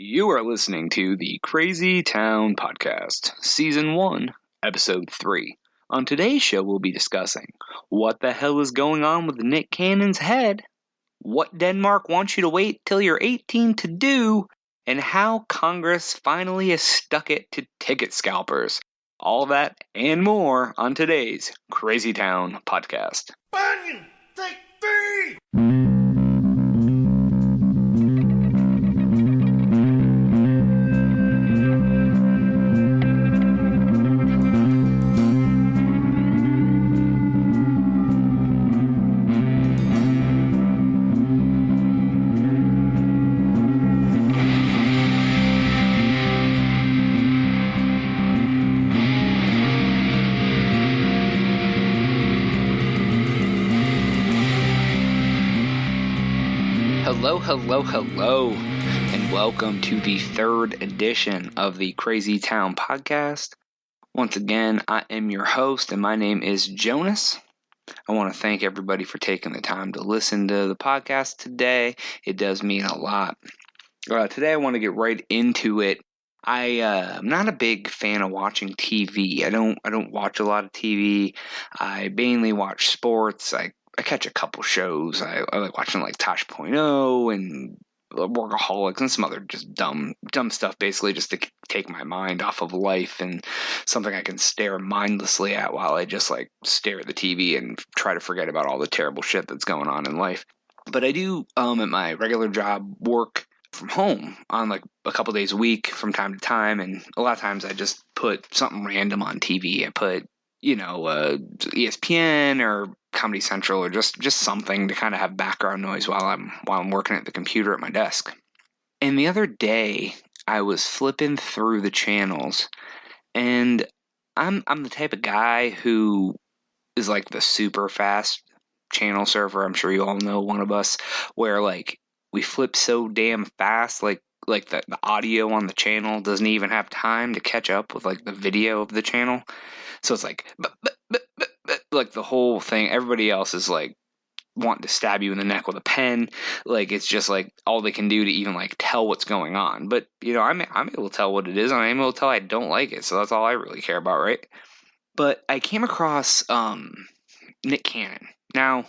You are listening to the Crazy Town Podcast, Season 1, Episode 3. On today's show, we'll be discussing what the hell is going on with Nick Cannon's head, what Denmark wants you to wait till you're 18 to do, and how Congress finally has stuck it to ticket scalpers. All that and more on today's Crazy Town Podcast. Bunyan, take 3! Hello, and welcome to the third edition of the Crazy Town Podcast. Once again, I am your host, and my name is Jonas. I want to thank everybody for taking the time to listen to the podcast today. It does mean a lot. Today, I want to get right into it. I'm not a big fan of watching TV. I don't watch a lot of TV. I mainly watch sports. I catch a couple shows. I like watching like Tosh Point oh and Workaholics and some other just dumb stuff, basically just to take my mind off of life and something I can stare mindlessly at while I just like stare at the TV and try to forget about all the terrible shit that's going on in life. But I do at my regular job work from home on like a couple days a week from time to time, and a lot of times I just put something random on TV. I put ESPN or Comedy Central or just something to kind of have background noise while I'm working at the computer at my desk. And the other day I was flipping through the channels, and I'm the type of guy who is like the super fast channel surfer. I'm sure you all know one of us, where like we flip so damn fast, like the audio on the channel doesn't even have time to catch up with like the video of the channel. So it's like, like the whole thing, everybody else is like wanting to stab you in the neck with a pen. Like it's just like all they can do to even like tell what's going on. But you know, I'm able to tell what it is, and I'm able to tell I don't like it. So that's all I really care about, right? But I came across Nick Cannon. Now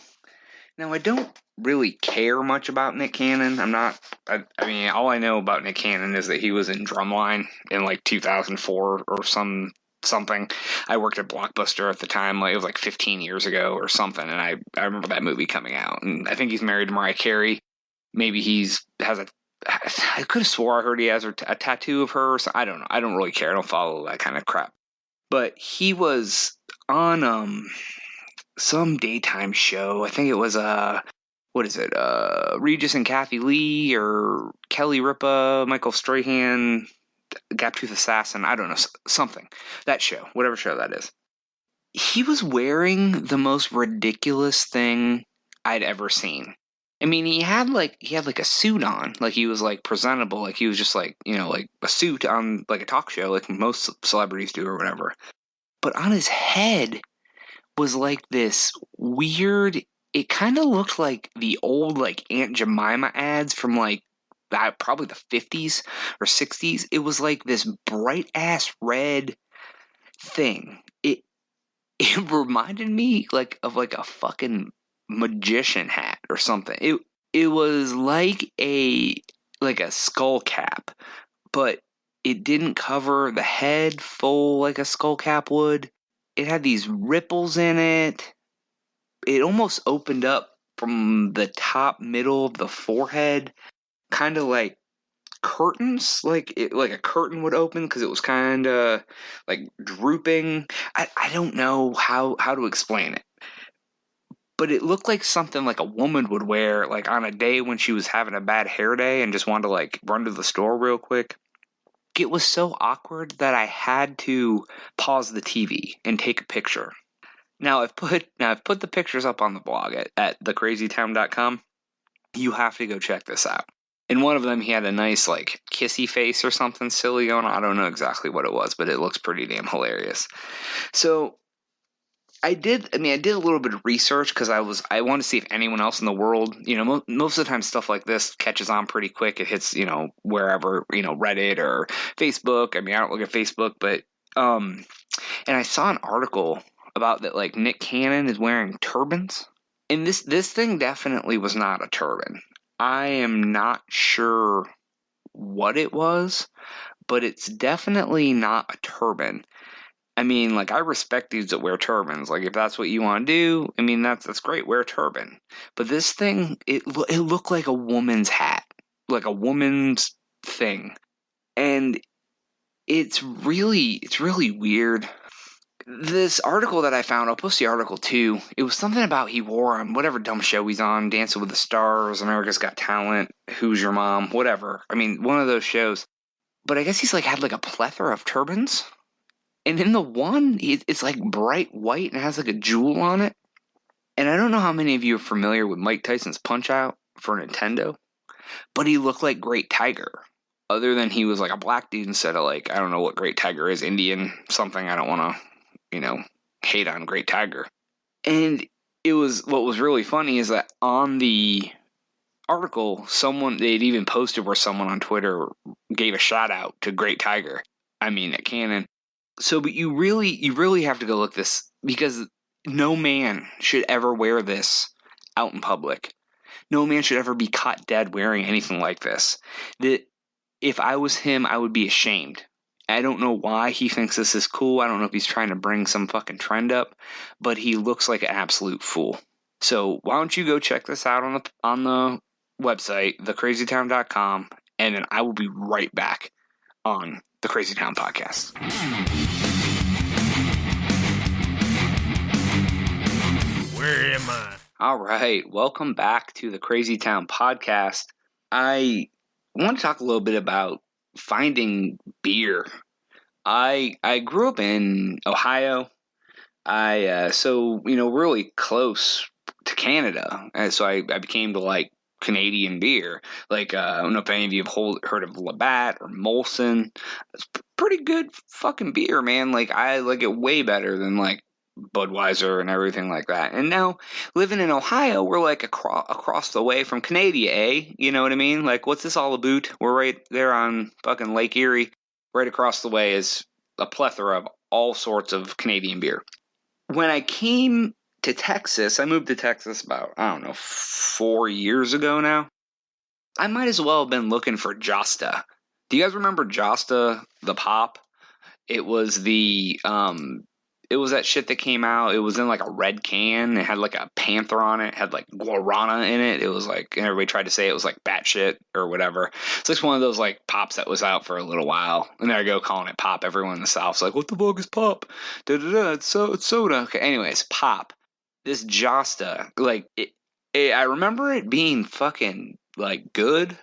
I don't really care much about Nick Cannon. I mean, all I know about Nick Cannon is that he was in Drumline in like 2004 or something. I worked at Blockbuster at the time, like it was like 15 years ago or something, and I remember that movie coming out. And I think he's married to Mariah Carey. Maybe I could have swore I heard he has a tattoo of her or something. I don't know. I don't really care. I don't follow that kind of crap. But he was on some daytime show. I think it was Regis and Kathy Lee or Kelly Ripa, Michael Strahan, Gaptooth Assassin, I don't know, something. That show, whatever show that is. He was wearing the most ridiculous thing I'd ever seen. I mean, he had like a suit on, like he was like presentable, like he was just like, you know, like a suit on like a talk show, like most celebrities do or whatever. But on his head was like this weird, it kind of looked like the old like Aunt Jemima ads from like probably the 50s or 60s. It was like this bright ass red thing. It reminded me like of like a fucking magician hat or something. It was like a skull cap, but it didn't cover the head full like a skull cap would. It had these ripples in it. It almost opened up from the top middle of the forehead, kind of like curtains, like a curtain would open, because it was kind of like drooping. I don't know how to explain it, but it looked like something like a woman would wear like on a day when she was having a bad hair day and just wanted to like run to the store real quick. It was so awkward that I had to pause the TV and take a picture. Now I've put the pictures up on the blog at thecrazytown.com. You have to go check this out. In one of them, he had a nice, like, kissy face or something silly going on. I don't know exactly what it was, but it looks pretty damn hilarious. So, I did a little bit of research because I wanted to see if anyone else in the world, most of the time stuff like this catches on pretty quick. It hits, wherever, Reddit or Facebook. I don't look at Facebook, but, and I saw an article about that, like, Nick Cannon is wearing turbans. And this thing definitely was not a turban. I am not sure what it was, but it's definitely not a turban. I respect dudes that wear turbans. Like, if that's what you want to do, that's great. Wear a turban. But this thing, it looked like a woman's hat, like a woman's thing, and it's really weird. This article that I found, I'll post the article too. It was something about he wore on whatever dumb show he's on, Dancing with the Stars, America's Got Talent, Who's Your Mom, whatever. One of those shows. But I guess he's like had like a plethora of turbans. And in the one, it's like bright white and has like a jewel on it. And I don't know how many of you are familiar with Mike Tyson's Punch-Out for Nintendo, but he looked like Great Tiger. Other than he was like a black dude instead of like, I don't know what Great Tiger is, Indian something. I don't want to, hate on Great Tiger. And what was really funny is that on the article, they'd even posted where someone on Twitter gave a shout out to Great Tiger. At Cannon. So, but you really have to go look this, because no man should ever wear this out in public. No man should ever be caught dead wearing anything like this. That if I was him, I would be ashamed. I don't know why he thinks this is cool. I don't know if he's trying to bring some fucking trend up, but he looks like an absolute fool. So why don't you go check this out on the website, thecrazytown.com, and then I will be right back on the Crazy Town Podcast. Where am I? All right, welcome back to the Crazy Town Podcast. I want to talk a little bit about finding beer. I grew up in Ohio. Really close to Canada, and so I became to like Canadian beer. Like, I don't know if any of you have heard of Labatt or Molson. It's pretty good fucking beer, man. Like, I like it way better than like Budweiser and everything like that. And now living in Ohio, we're like across the way from Canada, eh? You know what I mean? Like, what's this all about? We're right there on fucking Lake Erie. Right across the way is a plethora of all sorts of Canadian beer. When I came to Texas, I moved to Texas about, 4 years ago now. I might as well have been looking for Josta. Do you guys remember Josta, the pop? It was it was that shit that came out. It was in like a red can. It had like a panther on it. It had like guarana in it. It was like, and everybody tried to say it was like batshit or whatever. It's like one of those like pops that was out for a little while. And there I go calling it pop. Everyone in the South's like, what the fuck is pop? It's soda. Okay, anyways, pop. This Josta, like, I remember it being fucking like good,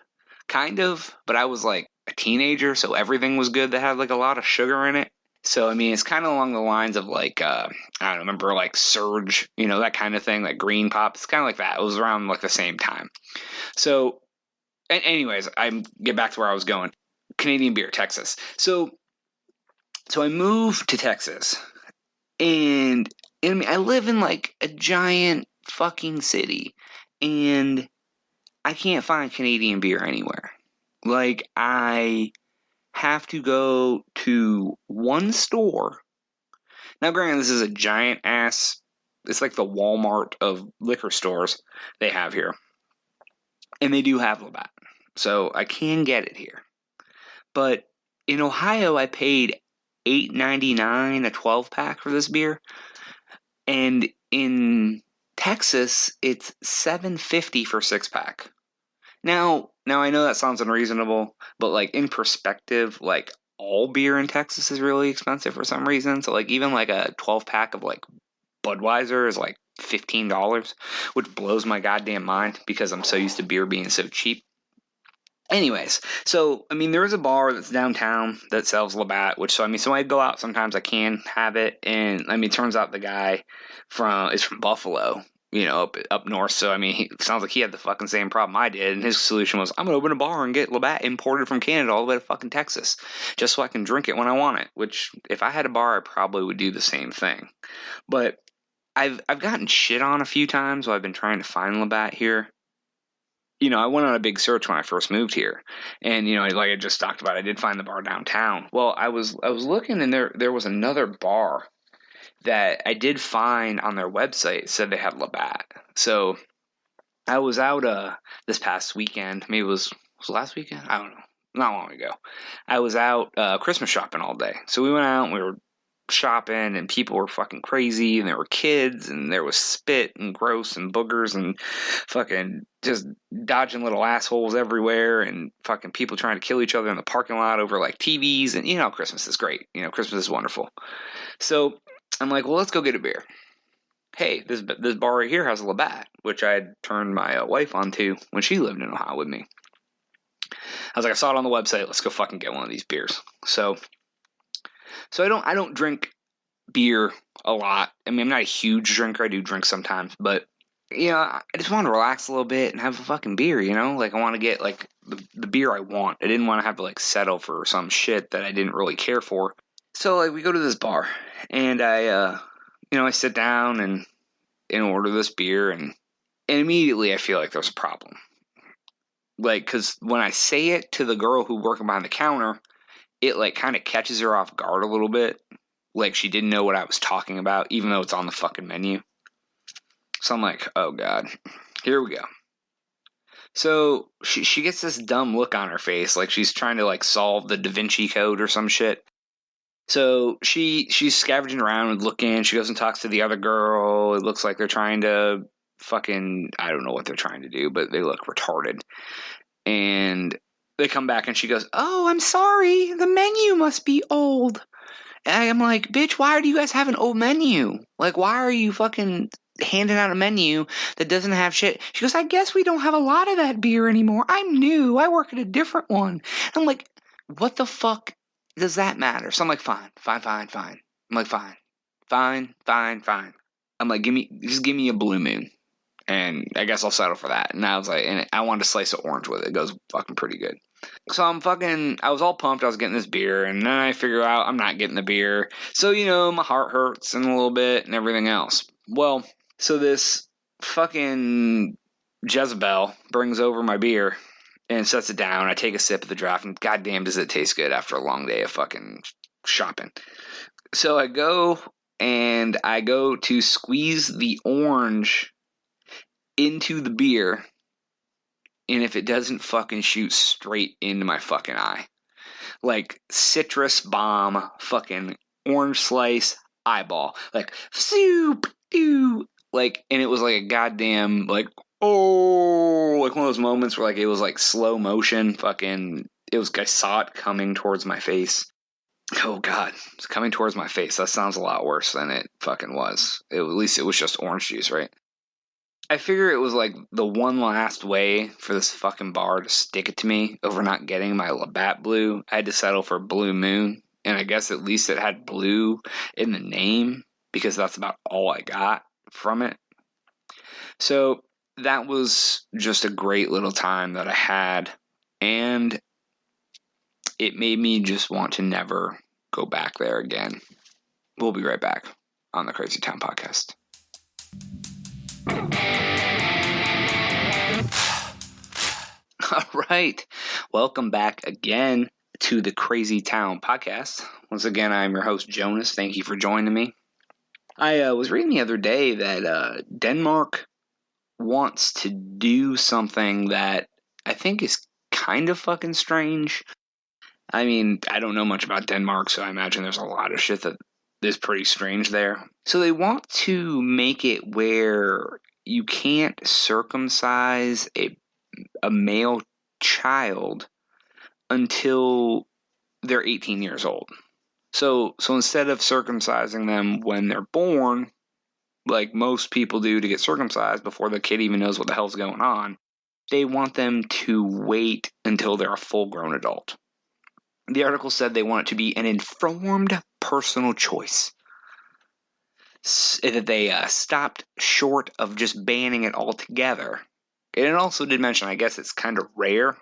kind of. But I was like a teenager, so everything was good that had like a lot of sugar in it. So, it's kind of along the lines of like, I don't remember, like Surge, that kind of thing, like green pop. It's kind of like that. It was around like the same time. So, anyways, I get back to where I was going. Canadian beer, Texas. So I moved to Texas, and I live in like a giant fucking city, and I can't find Canadian beer anywhere. Like, I have to go to one store. Now, granted, this is a giant ass, it's like the Walmart of liquor stores they have here. And they do have Labatt. So I can get it here. But in Ohio, I paid $8.99 a 12-pack for this beer. And in Texas, it's $7.50 for 6-pack. Now I know that sounds unreasonable, but like in perspective, like all beer in Texas is really expensive for some reason. So like even like a 12-pack of like Budweiser is like $15, which blows my goddamn mind because I'm so used to beer being so cheap. Anyways, so there is a bar that's downtown that sells Labatt, which so I go out sometimes, I can have it, and it turns out the guy is from Buffalo. Up north. So, it sounds like he had the fucking same problem I did. And his solution was, I'm going to open a bar and get Labatt imported from Canada all the way to fucking Texas, just so I can drink it when I want it. Which, if I had a bar, I probably would do the same thing. But I've gotten shit on a few times while I've been trying to find Labatt here. I went on a big search when I first moved here, and like I just talked about, I did find the bar downtown. Well, I was looking, and there was another bar that I did find on their website. It said they had Labatt. So I was out this past weekend. Maybe it was last weekend. I don't know. Not long ago. I was out Christmas shopping all day. So we went out and we were shopping, and people were fucking crazy, and there were kids, and there was spit and gross and boogers and fucking just dodging little assholes everywhere, and fucking people trying to kill each other in the parking lot over like TVs. And Christmas is great. Christmas is wonderful. So I'm like, well, let's go get a beer. Hey, this bar right here has a Labatt, which I had turned my wife onto when she lived in Ohio with me. I was like, I saw it on the website. Let's go fucking get one of these beers. So I don't drink beer a lot. I mean, I'm not a huge drinker. I do drink sometimes, but I just want to relax a little bit and have a fucking beer. Like I want to get like the beer I want. I didn't want to have to like settle for some shit that I didn't really care for. So like we go to this bar, and I sit down and order this beer, and immediately I feel like there's a problem. Like, because when I say it to the girl who working behind the counter, it like kind of catches her off guard a little bit. Like she didn't know what I was talking about, even though it's on the fucking menu. So I'm like, oh God, here we go. So she gets this dumb look on her face, like she's trying to like solve the Da Vinci Code or some shit. So she's scavenging around and looking. She goes and talks to the other girl. It looks like they're trying to fucking, I don't know what they're trying to do, but they look retarded. And they come back and she goes, oh, I'm sorry, the menu must be old. And I'm like, bitch, why do you guys have an old menu? Like, why are you fucking handing out a menu that doesn't have shit? She goes, I guess we don't have a lot of that beer anymore. I'm new. I work at a different one. And I'm like, what the fuck does that matter? So I'm like, fine. I'm like, fine. I'm like, just give me a Blue Moon. And I guess I'll settle for that. And I was like, and I wanted a slice of orange with it. It goes fucking pretty good. So I was all pumped. I was getting this beer, and then I figure out I'm not getting the beer. So, my heart hurts and a little bit and everything else. Well, so this fucking Jezebel brings over my beer and sets it down. I take a sip of the draft, and goddamn does it taste good after a long day of fucking shopping. So I go to squeeze the orange into the beer, and if it doesn't fucking shoot straight into my fucking eye. Like citrus bomb, fucking orange slice, eyeball. Like, soup, ew. Like, and it was like a goddamn, like, oh, like one of those moments where like it was like slow motion, fucking, I saw it coming towards my face. Oh God, it's coming towards my face. That sounds a lot worse than it fucking was. At least it was just orange juice, right? I figure it was like the one last way for this fucking bar to stick it to me over not getting my Labatt Blue. I had to settle for Blue Moon, and I guess at least it had blue in the name because that's about all I got from it. So that was just a great little time that I had, and it made me just want to never go back there again. We'll be right back on the Crazy Town Podcast. All right. Welcome back again to the Crazy Town Podcast. Once again, I'm your host, Jonas. Thank you for joining me. I was reading the other day that Denmark wants to do something that I think is kind of fucking strange. I mean, I don't know much about Denmark, so I imagine there's a lot of shit that is pretty strange there. So they want to make it where you can't circumcise a male child until they're 18 years old. So instead of circumcising them when they're born, like most people do to get circumcised before the kid even knows what the hell's going on, they want them to wait until they're a full-grown adult. The article said they want it to be an informed personal choice. That they stopped short of just banning it altogether. And it also did mention, I guess it's kind of rare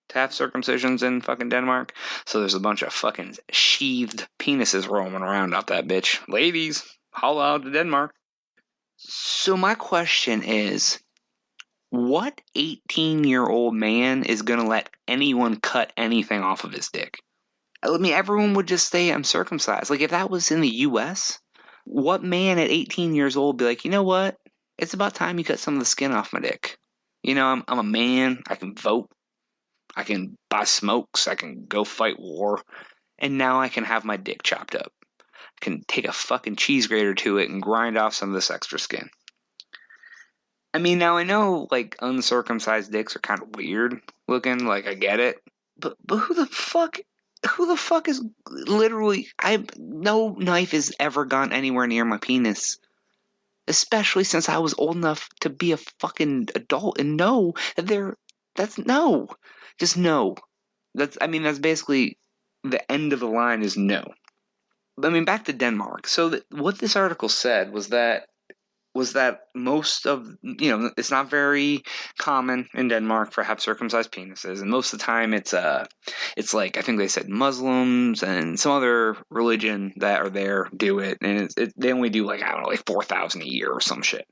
to have circumcisions in fucking Denmark. So there's a bunch of fucking sheathed penises roaming around out that bitch. Ladies, holla out to Denmark. So my question is, what 18-year-old man is going to let anyone cut anything off of his dick? I mean, everyone would just say I'm circumcised. Like, if that was in the U.S., what man at 18 years old would be like, you know what? It's about time you cut some of the skin off my dick. You know, I'm a man. I can vote. I can buy smokes. I can go fight war. And now I can have my dick chopped up. I can take a fucking cheese grater to it and grind off some of this extra skin. I mean, now I know, like, uncircumcised dicks are kind of weird looking. Like, I get it. But who the fuck is literally, no knife has ever gone anywhere near my penis. Especially since I was old enough to be a fucking adult and know that that's no. Just no. That's basically the end of the line is no. I mean, back to Denmark. So what this article said was that most of, it's not very common in Denmark for have circumcised penises, and most of the time it's like, I think they said Muslims and some other religion that are there do it, and they only do, like, I don't know, like 4,000 a year or some shit.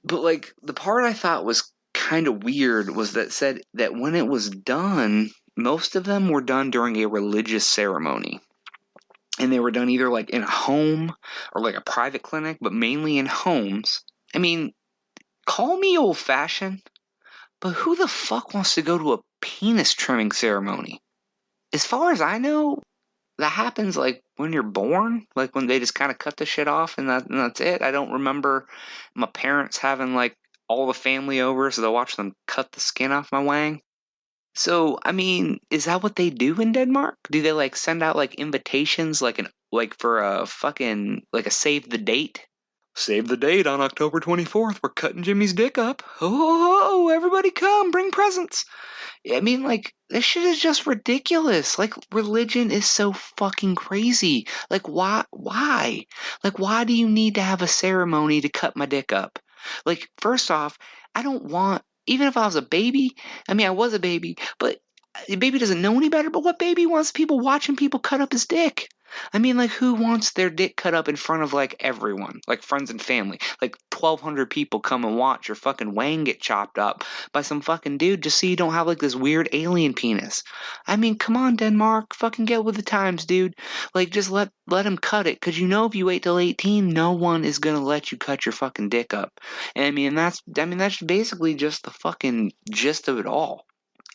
But, like, the part I thought was kind of weird was that said that when it was done, most of them were done during a religious ceremony. And they were done either, like, in a home or, like, a private clinic, but mainly in homes. I mean, call me old-fashioned, but who the fuck wants to go to a penis trimming ceremony? As far as I know, that happens, like, when you're born, like, when they just kind of cut the shit off, and that's it. I don't remember my parents having, like, all the family over so they'll watch them cut the skin off my wang. So, I mean, is that what they do in Denmark? Do they, like, send out, like, invitations, like, for a fucking, like, a save the date? Save the date on October 24th. We're cutting Jimmy's dick up. Oh, everybody come, bring presents. I mean, like, this shit is just ridiculous. Like, religion is so fucking crazy. Like, why? Like, why do you need to have a ceremony to cut my dick up? Like, first off, I don't want, even if I was a baby, I mean, I was a baby, but the baby doesn't know any better, but what baby wants people watching people cut up his dick? I mean, like, who wants their dick cut up in front of, like, everyone? Like, friends and family. Like, 1,200 people come and watch your fucking wang get chopped up by some fucking dude just so you don't have, like, this weird alien penis. I mean, come on, Denmark. Fucking get with the times, dude. Like, just let him cut it. Because you know if you wait till 18, no one is going to let you cut your fucking dick up. And, that's basically just the fucking gist of it all.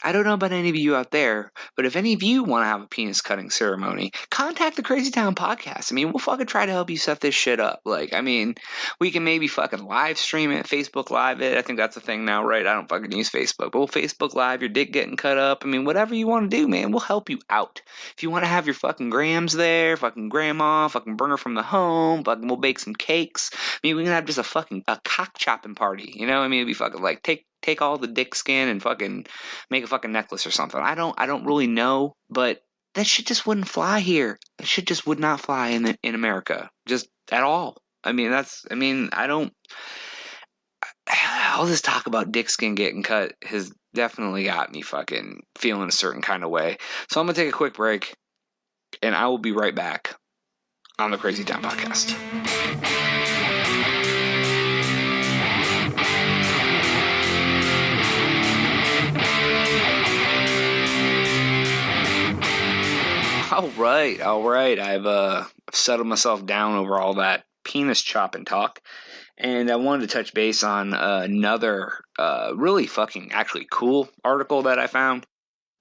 I don't know about any of you out there, but if any of you want to have a penis cutting ceremony, contact the Crazy Town Podcast. I mean, we'll fucking try to help you set this shit up. Like, I mean, we can maybe fucking live stream it, Facebook Live it. I think that's a thing now, right? I don't fucking use Facebook, but we'll Facebook Live your dick getting cut up. I mean, whatever you want to do, man, we'll help you out. If you want to have your fucking grams there, fucking grandma, fucking bring her from the home, fucking we'll bake some cakes. I mean, we can have just a cock chopping party, you know? I mean, it'd be fucking like, take all the dick skin and fucking make a fucking necklace or something. I don't really know, but that shit just wouldn't fly here. That shit just would not fly in America, just at all. I mean, all this talk about dick skin getting cut has definitely got me fucking feeling a certain kind of way. So I'm gonna take a quick break, and I will be right back on the Crazy Town Podcast. All right. I've settled myself down over all that penis chopping talk, and I wanted to touch base on another really fucking actually cool article that I found.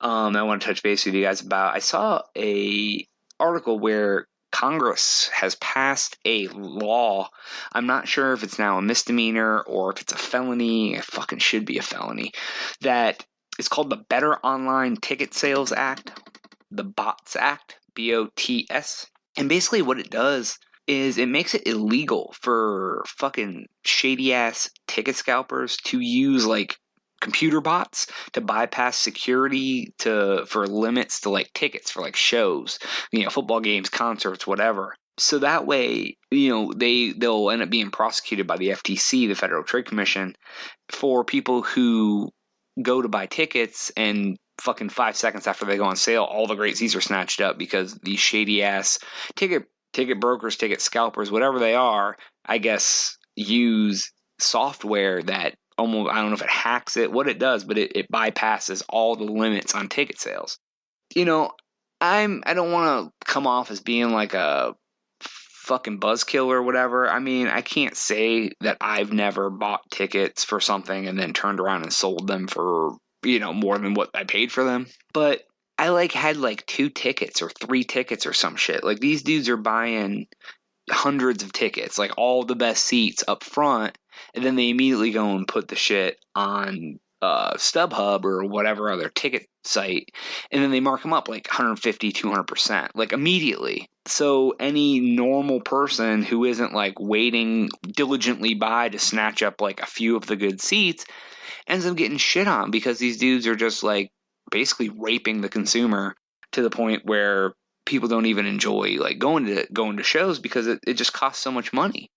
I want to touch base with you guys about. I saw a article where Congress has passed a law. I'm not sure if it's now a misdemeanor or if it's a felony. It fucking should be a felony. That is called the Better Online Ticket Sales Act. The BOTS Act, BOTS. And basically what it does is it makes it illegal for fucking shady ass ticket scalpers to use, like, computer bots to bypass security for limits to, like, tickets for, like, shows, football games, concerts, whatever. So that way, they'll end up being prosecuted by the FTC, the Federal Trade Commission, for people who go to buy tickets and fucking 5 seconds after they go on sale, all the great seats are snatched up because these shady ass ticket brokers, ticket scalpers, whatever they are, I guess use software that almost, I don't know if it hacks it, what it does, but it bypasses all the limits on ticket sales. You know, I don't want to come off as being like a fucking buzzkill or whatever. I mean, I can't say that I've never bought tickets for something and then turned around and sold them for, more than what I paid for them. But I had 2 tickets or 3 tickets or some shit. Like, these dudes are buying hundreds of tickets, like all the best seats up front, and then they immediately go and put the shit on StubHub or whatever other ticket site, and then they mark them up like 150, 200%, like immediately. So any normal person who isn't like waiting diligently by to snatch up like a few of the good seats ends up getting shit on because these dudes are just like basically raping the consumer to the point where people don't even enjoy like going to shows because it just costs so much money.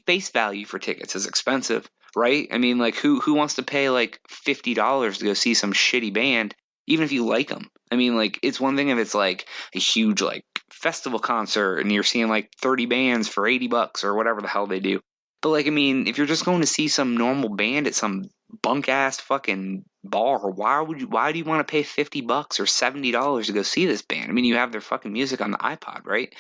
Face value for tickets is expensive, right? I mean, like who wants to pay like $50 to go see some shitty band, even if you like them? I mean, like it's one thing if it's like a huge like festival concert and you're seeing like 30 bands for $80 or whatever the hell they do. But like, I mean, if you're just going to see some normal band at some bunk ass fucking bar, why do you want to pay $50 or $70 to go see this band? I mean, you have their fucking music on the iPod, right?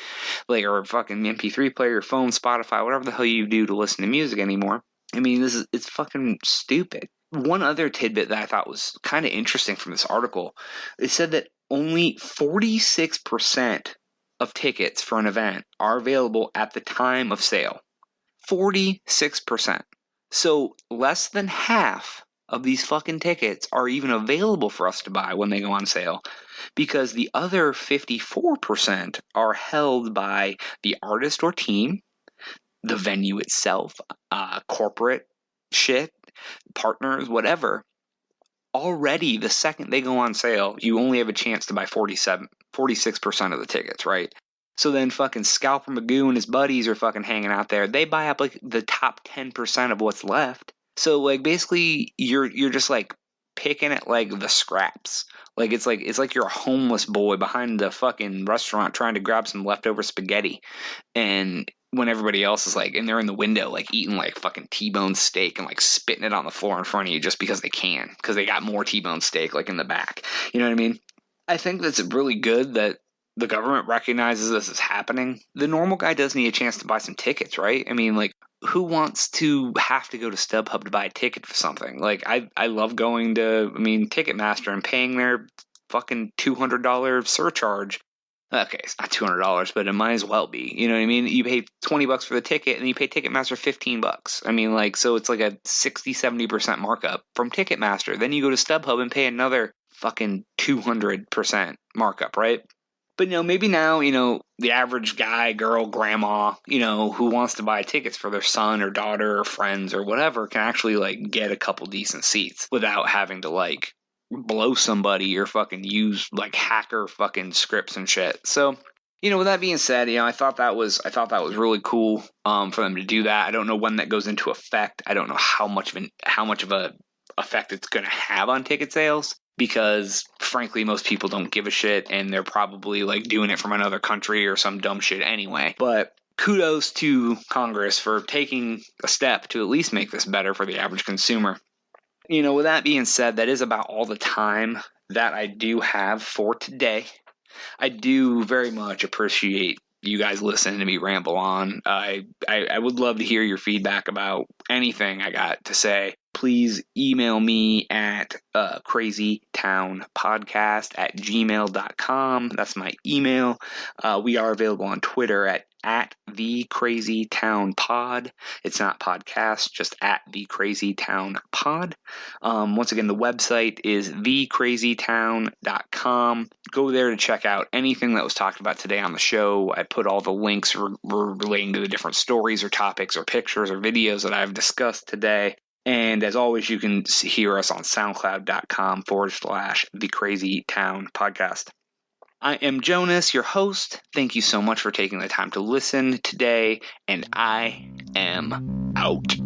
Like, or a fucking MP3 player, your phone, Spotify, whatever the hell you do to listen to music anymore. I mean, it's fucking stupid. One other tidbit that I thought was kind of interesting from this article, it said that only 46% of tickets for an event are available at the time of sale. 46%. So less than half of these fucking tickets are even available for us to buy when they go on sale, because the other 54% are held by the artist or team, the venue itself, corporate shit, partners, whatever. Already, the second they go on sale, you only have a chance to buy 46% of the tickets, right? So then fucking Scalper Magoo and his buddies are fucking hanging out there. They buy up like the top 10% of what's left. So like basically you're just like picking at like the scraps. Like it's like you're a homeless boy behind the fucking restaurant trying to grab some leftover spaghetti. And when everybody else is like, and they're in the window like eating like fucking T-bone steak and like spitting it on the floor in front of you just because they can, because they got more T-bone steak like in the back. You know what I mean? I think that's really good that the government recognizes this is happening. The normal guy does need a chance to buy some tickets, right? I mean, like, who wants to have to go to StubHub to buy a ticket for something? Like, I love going to, Ticketmaster and paying their fucking $200 surcharge. Okay, it's not $200, but it might as well be. You know what I mean? You pay $20 for the ticket and you pay Ticketmaster $15. I mean, like, so it's like a 60-70% markup from Ticketmaster. Then you go to StubHub and pay another fucking 200% markup, right? But, maybe now, the average guy, girl, grandma, who wants to buy tickets for their son or daughter or friends or whatever can actually, like, get a couple decent seats without having to, like, blow somebody or fucking use, like, hacker fucking scripts and shit. So, with that being said, I thought that was really cool for them to do that. I don't know when that goes into effect. I don't know how much of a effect it's going to have on ticket sales, because frankly most people don't give a shit and they're probably like doing it from another country or some dumb shit anyway. But kudos to Congress for taking a step to at least make this better for the average consumer. With that being said, that is about all the time that I do have for today. I do very much appreciate you guys listening to me ramble on. I would love to hear your feedback about anything I got to say. Please email me at crazytownpodcast@gmail.com. That's my email. We are available on Twitter at the Crazy Town Pod. It's not podcast, just at the Crazy Town Pod. Once again, the website is thecrazytown.com. Go there to check out anything that was talked about today on the show. I put all the links relating to the different stories or topics or pictures or videos that I've discussed today. And as always, you can hear us on soundcloud.com/The Crazy Town Podcast. I am Jonas, your host. Thank you so much for taking the time to listen today, and I am out.